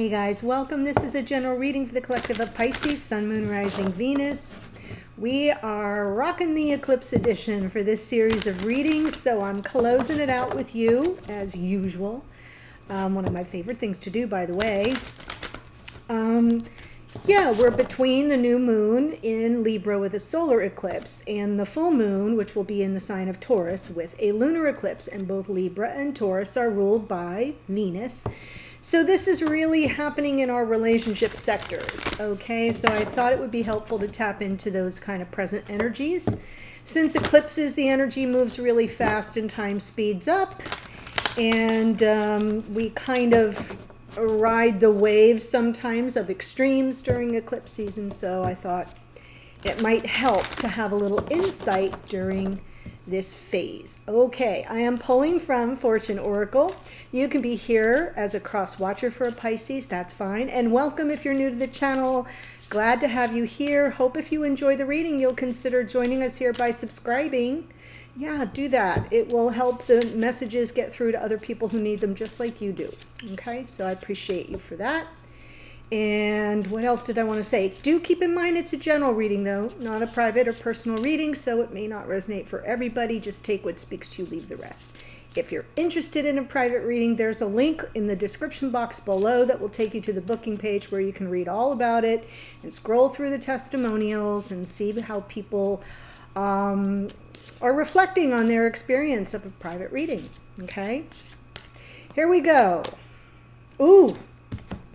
Hey guys, welcome. This is a general reading for the collective of Pisces, Sun, Moon, Rising, Venus. We are rocking the Eclipse Edition for this series of readings, so I'm closing it out with you, as usual. One of my favorite things to do, by the way. We're between the new moon in Libra with a solar eclipse and the full moon, which will be in the sign of Taurus, with a lunar eclipse, and both Libra and Taurus are ruled by Venus. So this is really happening in our relationship sectors, okay? So I thought it would be helpful to tap into those kind of present energies. Since eclipses, the energy moves really fast and time speeds up, and we kind of ride the waves sometimes of extremes during eclipse season, so I thought it might help to have a little insight during this phase. Okay, I am pulling from Fortune Oracle. You can be here as a cross watcher for a Pisces, that's fine. And welcome if you're new to the channel. Glad to have you here. Hope if you enjoy the reading, you'll consider joining us here by subscribing. Yeah, do that. It will help the messages get through to other people who need them just like you do. Okay, so I appreciate you for that. And what else did I want to say? Do keep in mind it's a general reading, though, not a private or personal reading, so it may not resonate for everybody. Just take what speaks to you, leave the rest. If you're interested in a private reading, there's a link in the description box below that will take you to the booking page where you can read all about it and scroll through the testimonials and see how people are reflecting on their experience of a private reading. Okay, here we go. Ooh,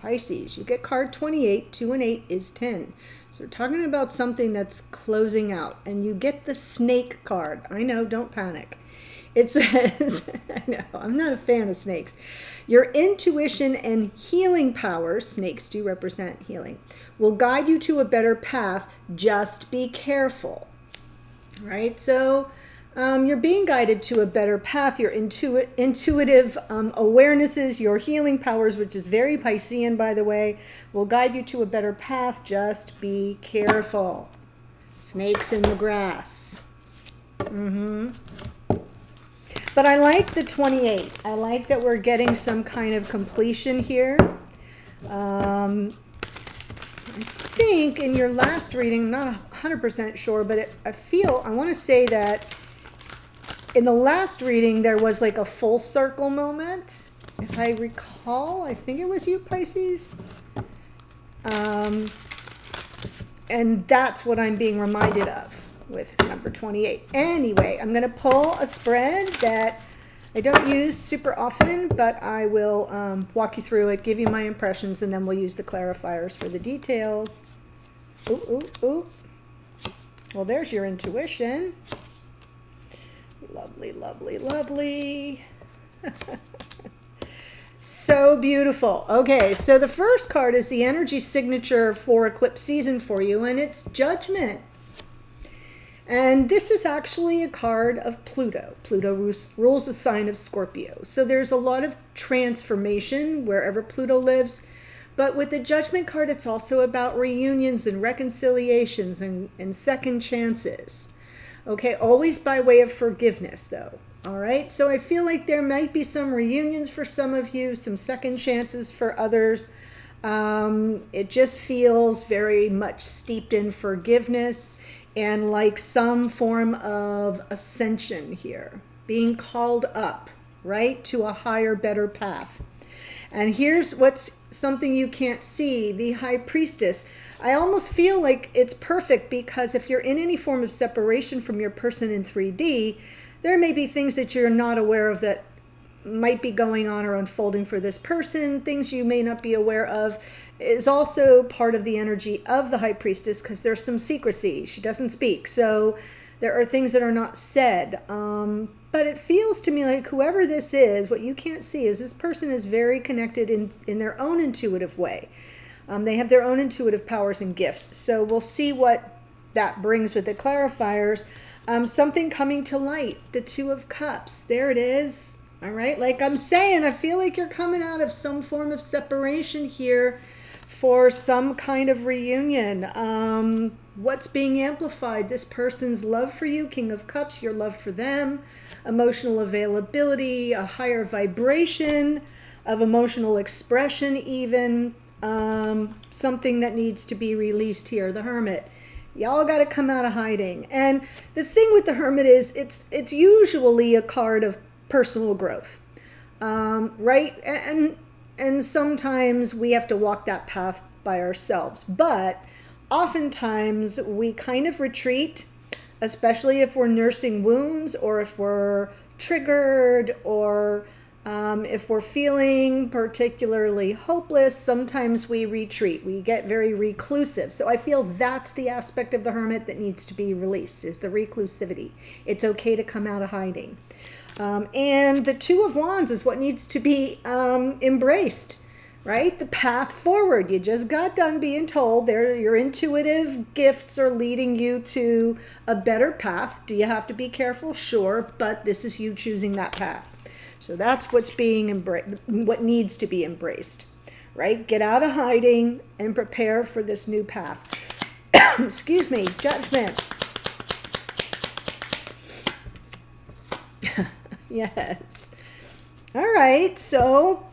Pisces, you get card 28. 2 and 8 is 10. So we're talking about something that's closing out, and you get the snake card. I know, don't panic. It says, I know, I'm not a fan of snakes. Your intuition and healing powers, snakes do represent healing, will guide you to a better path. Just be careful. Right? So you're being guided to a better path. Your intuitive awarenesses, your healing powers, which is very Piscean, by the way, will guide you to a better path. Just be careful. Snakes in the grass. But I like the 28. I like that we're getting some kind of completion here. I think in your last reading, I'm not 100% sure, but I want to say that in the last reading, there was like a full circle moment. If I recall, I think it was you, Pisces. And that's what I'm being reminded of with number 28. Anyway, I'm going to pull a spread that I don't use super often, but I will walk you through it, give you my impressions, and then we'll use the clarifiers for the details. Ooh, ooh, ooh. Well, there's your intuition. Lovely, lovely, lovely. So beautiful. Okay, so the first card is the energy signature for eclipse season for you, and it's Judgment. And this is actually a card of Pluto. Pluto rules the sign of Scorpio. So there's a lot of transformation wherever Pluto lives. But with the Judgment card, it's also about reunions and reconciliations and second chances. Okay, always by way of forgiveness, though. All right, so I feel like there might be some reunions for some of you, some second chances for others. It just feels very much steeped in forgiveness and like some form of ascension here, being called up, right, to a higher, better path. And here's what's something you can't see, the High Priestess. I almost feel like it's perfect because if you're in any form of separation from your person in 3D, there may be things that you're not aware of that might be going on or unfolding for this person. Things you may not be aware of is also part of the energy of the High Priestess because there's some secrecy. She doesn't speak. So there are things that are not said. But it feels to me like whoever this is, what you can't see is this person is very connected in their own intuitive way. They have their own intuitive powers and gifts. So we'll see what that brings with the clarifiers. Something coming to light, the Two of Cups. There it is. All right. Like I'm saying, I feel like you're coming out of some form of separation here for some kind of reunion. What's being amplified? This person's love for you, King of Cups, your love for them, emotional availability, a higher vibration, of emotional expression even. Something that needs to be released here. The Hermit. Y'all got to come out of hiding. And the thing with the Hermit is it's usually a card of personal growth, right? And sometimes we have to walk that path by ourselves. But oftentimes we kind of retreat, especially if we're nursing wounds or if we're triggered or if we're feeling particularly hopeless. Sometimes we retreat. We get very reclusive. So I feel that's the aspect of the Hermit that needs to be released, is the reclusivity. It's okay to come out of hiding. And the Two of Wands is what needs to be embraced, right? The path forward. You just got done being told your intuitive gifts are leading you to a better path. Do you have to be careful? Sure, but this is you choosing that path. So that's what's being what needs to be embraced, right? Get out of hiding and prepare for this new path. Excuse me, Judgment. Yes. All right, so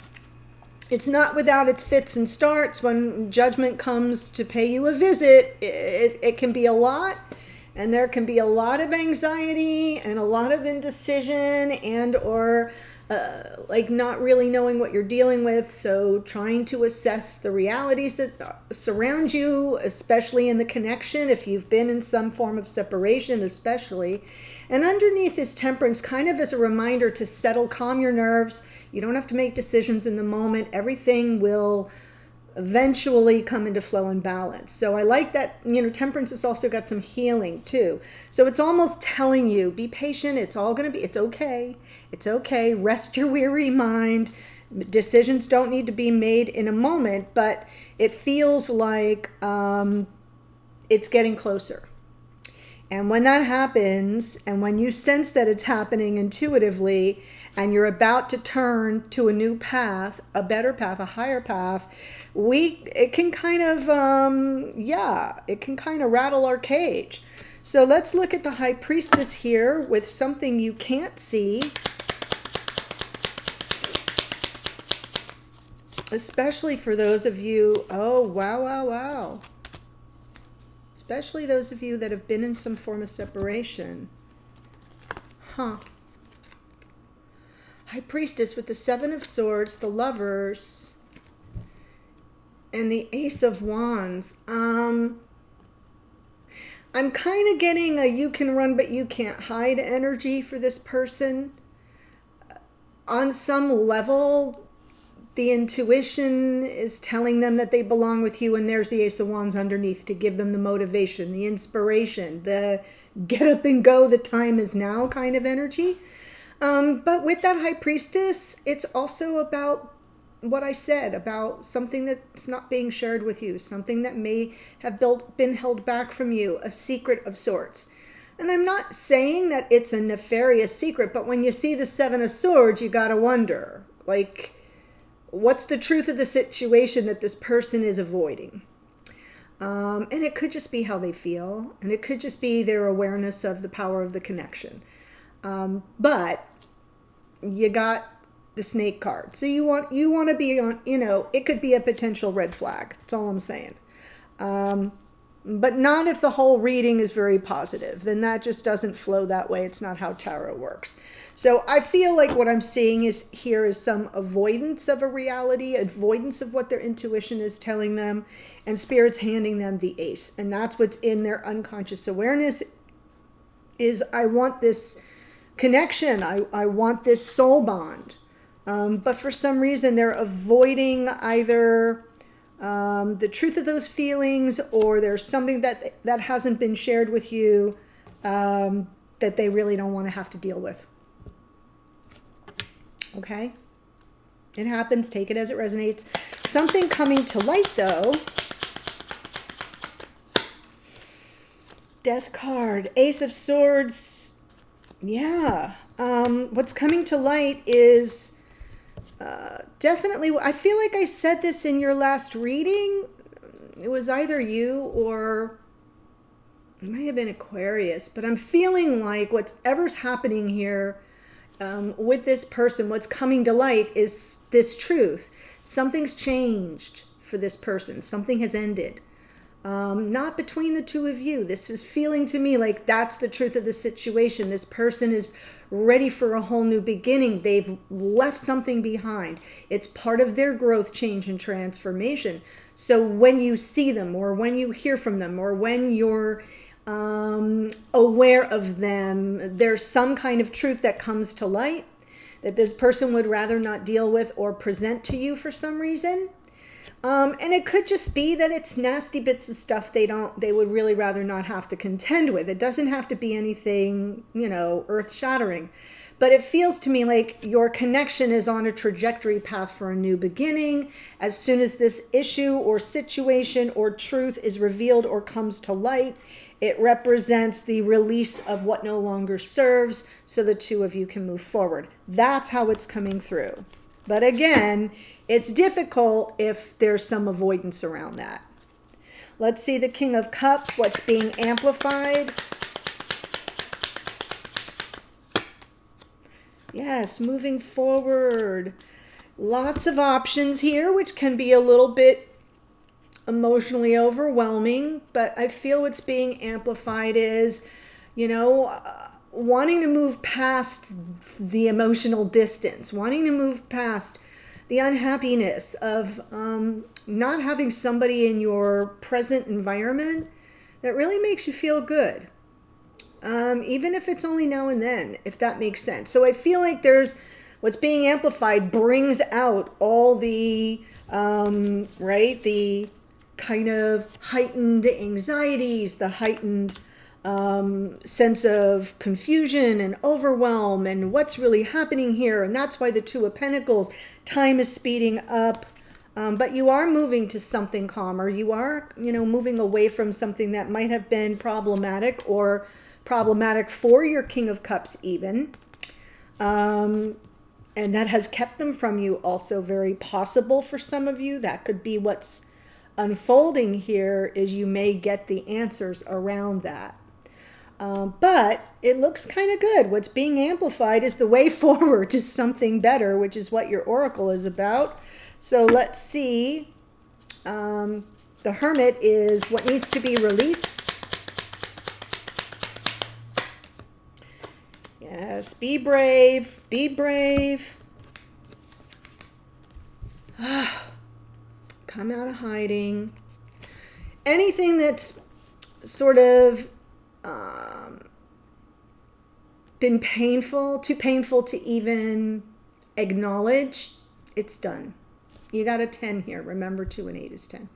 it's not without its fits and starts. When Judgment comes to pay you a visit, it can be a lot. And there can be a lot of anxiety and a lot of indecision and or like not really knowing what you're dealing with. So trying to assess the realities that surround you, especially in the connection, if you've been in some form of separation especially. And underneath is Temperance, kind of as a reminder to settle, calm your nerves. You don't have to make decisions in the moment. Everything will eventually come into flow and balance. So I like that, Temperance has also got some healing too. So it's almost telling you, be patient. It's okay. It's okay. Rest your weary mind. Decisions don't need to be made in a moment, but it feels like it's getting closer. And when that happens, and when you sense that it's happening intuitively, and you're about to turn to a new path, a better path, a higher path, it can kind of rattle our cage. So let's look at the High Priestess here with something you can't see. Especially for those of you, oh, wow. Especially those of you that have been in some form of separation. High Priestess with the Seven of Swords, the Lovers, and the Ace of Wands. I'm kind of getting a you can run but you can't hide energy for this person. On some level, the intuition is telling them that they belong with you, and there's the Ace of Wands underneath to give them the motivation, the inspiration, the get up and go, the time is now kind of energy. But with that High Priestess, it's also about what I said, about something that's not being shared with you, something that may have been held back from you, a secret of sorts. And I'm not saying that it's a nefarious secret, but when you see the Seven of Swords, you gotta wonder, like, what's the truth of the situation that this person is avoiding? And it could just be how they feel, and it could just be their awareness of the power of the connection. But you got the Snake card. So you want to be on, it could be a potential red flag. That's all I'm saying. But not if the whole reading is very positive. Then that just doesn't flow that way. It's not how tarot works. So I feel like what I'm seeing is some avoidance of a reality, avoidance of what their intuition is telling them, and Spirit's handing them the Ace. And that's what's in their unconscious awareness is I want this connection. I want this soul bond. But for some reason, they're avoiding either the truth of those feelings, or there's something that hasn't been shared with you that they really don't want to have to deal with. Okay? It happens. Take it as it resonates. Something coming to light, though. Death card. Ace of Swords. Yeah. What's coming to light is definitely, I feel like I said this in your last reading. It was either you or it might have been Aquarius, but I'm feeling like whatever's happening here with this person, what's coming to light is this truth. Something's changed for this person. Something has ended. Not between the two of you. This is feeling to me like that's the truth of the situation. This person is ready for a whole new beginning. They've left something behind. It's part of their growth, change, and transformation. So when you see them, or when you hear from them, or when you're aware of them, there's some kind of truth that comes to light that this person would rather not deal with or present to you for some reason. And it could just be that it's nasty bits of stuff they would really rather not have to contend with. It doesn't have to be anything, earth-shattering. But it feels to me like your connection is on a trajectory path for a new beginning. As soon as this issue or situation or truth is revealed or comes to light, it represents the release of what no longer serves, so the two of you can move forward. That's how it's coming through. But again, it's difficult if there's some avoidance around that. Let's see the King of Cups, what's being amplified. Yes, moving forward. Lots of options here, which can be a little bit emotionally overwhelming, but I feel what's being amplified is, wanting to move past the emotional distance, wanting to move past the unhappiness of not having somebody in your present environment that really makes you feel good. Even if it's only now and then, if that makes sense. So I feel like there's what's being amplified brings out all the, the kind of heightened anxieties, the heightened sense of confusion and overwhelm and what's really happening here. And that's why the Two of Pentacles, time is speeding up. But you are moving to something calmer. You are, moving away from something that might have been problematic or problematic for your King of Cups even. And that has kept them from you, also very possible for some of you. That could be what's unfolding here, is you may get the answers around that. But it looks kind of good. What's being amplified is the way forward to something better, which is what your oracle is about. So let's see. The Hermit is what needs to be released. Yes, be brave, be brave. Come out of hiding. Anything that's sort of been painful, too painful to even acknowledge, it's done. You got a 10 here. Remember, 2 and 8 is 10.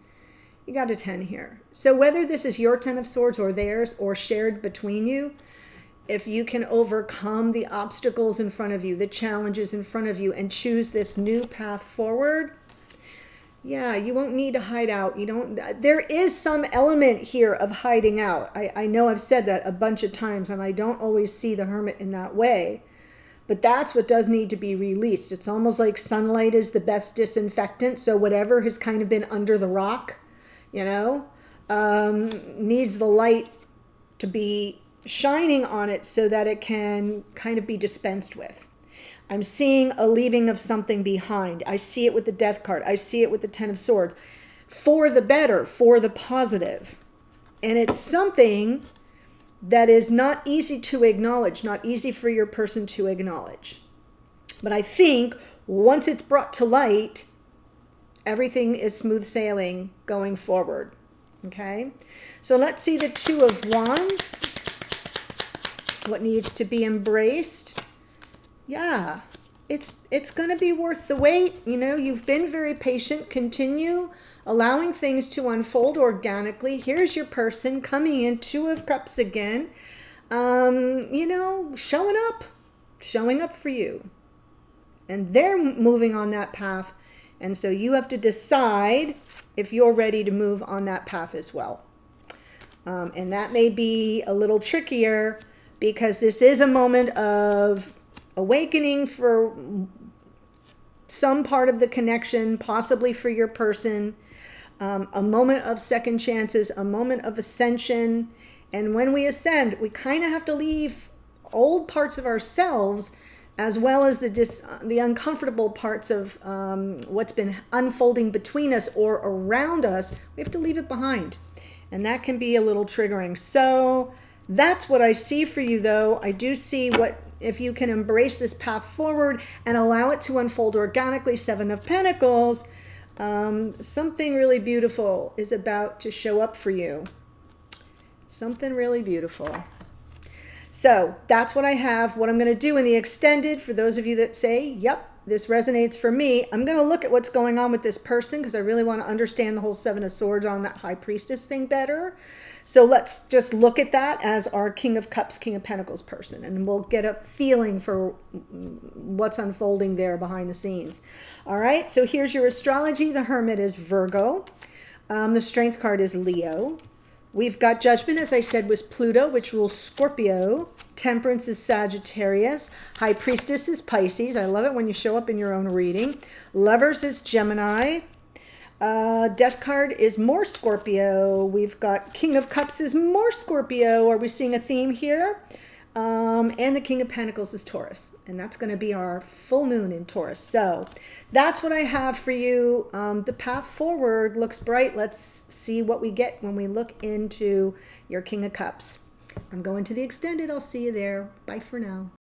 You got a 10 here. So whether this is your 10 of Swords or theirs or shared between you, if you can overcome the obstacles in front of you, the challenges in front of you, and choose this new path forward, yeah, you won't need to hide out. There is some element here of hiding out. I know I've said that a bunch of times, and I don't always see the Hermit in that way. But that's what does need to be released. It's almost like sunlight is the best disinfectant. So whatever has kind of been under the rock, needs the light to be shining on it so that it can kind of be dispensed with. I'm seeing a leaving of something behind. I see it with the Death card. I see it with the 10 of Swords. For the better, for the positive. And it's something that is not easy to acknowledge, not easy for your person to acknowledge. But I think once it's brought to light, everything is smooth sailing going forward. Okay? So let's see the Two of Wands. What needs to be embraced? Yeah, it's going to be worth the wait. You've been very patient. Continue allowing things to unfold organically. Here's your person coming in, 2 of Cups again. Showing up for you. And they're moving on that path. And so you have to decide if you're ready to move on that path as well. And that may be a little trickier because this is a moment of awakening for some part of the connection, possibly for your person, a moment of second chances, a moment of ascension. And when we ascend, we kind of have to leave old parts of ourselves as well as the uncomfortable parts of what's been unfolding between us or around us, we have to leave it behind. And that can be a little triggering. So that's what I see for you, though. I do see what, if you can embrace this path forward and allow it to unfold organically, Seven of Pentacles, something really beautiful is about to show up for you. Something really beautiful. So that's what I have. What I'm going to do in the extended, for those of you that say, yep, this resonates for me, I'm going to look at what's going on with this person because I really want to understand the whole Seven of Swords on that High Priestess thing better. So let's just look at that as our King of Cups, King of Pentacles person, and we'll get a feeling for what's unfolding there behind the scenes. All right, so here's your astrology. The Hermit is Virgo. The Strength card is Leo. We've got Judgment, as I said, was Pluto, which rules Scorpio. Temperance is Sagittarius. High Priestess is Pisces. I love it when you show up in your own reading. Lovers is Gemini. Death card is more Scorpio. We've got King of Cups is more Scorpio. Are we seeing a theme here? And the King of Pentacles is Taurus. And that's going to be our full moon in Taurus. So that's what I have for you. The path forward looks bright. Let's see what we get when we look into your King of Cups. I'm going to the extended. I'll see you there. Bye for now.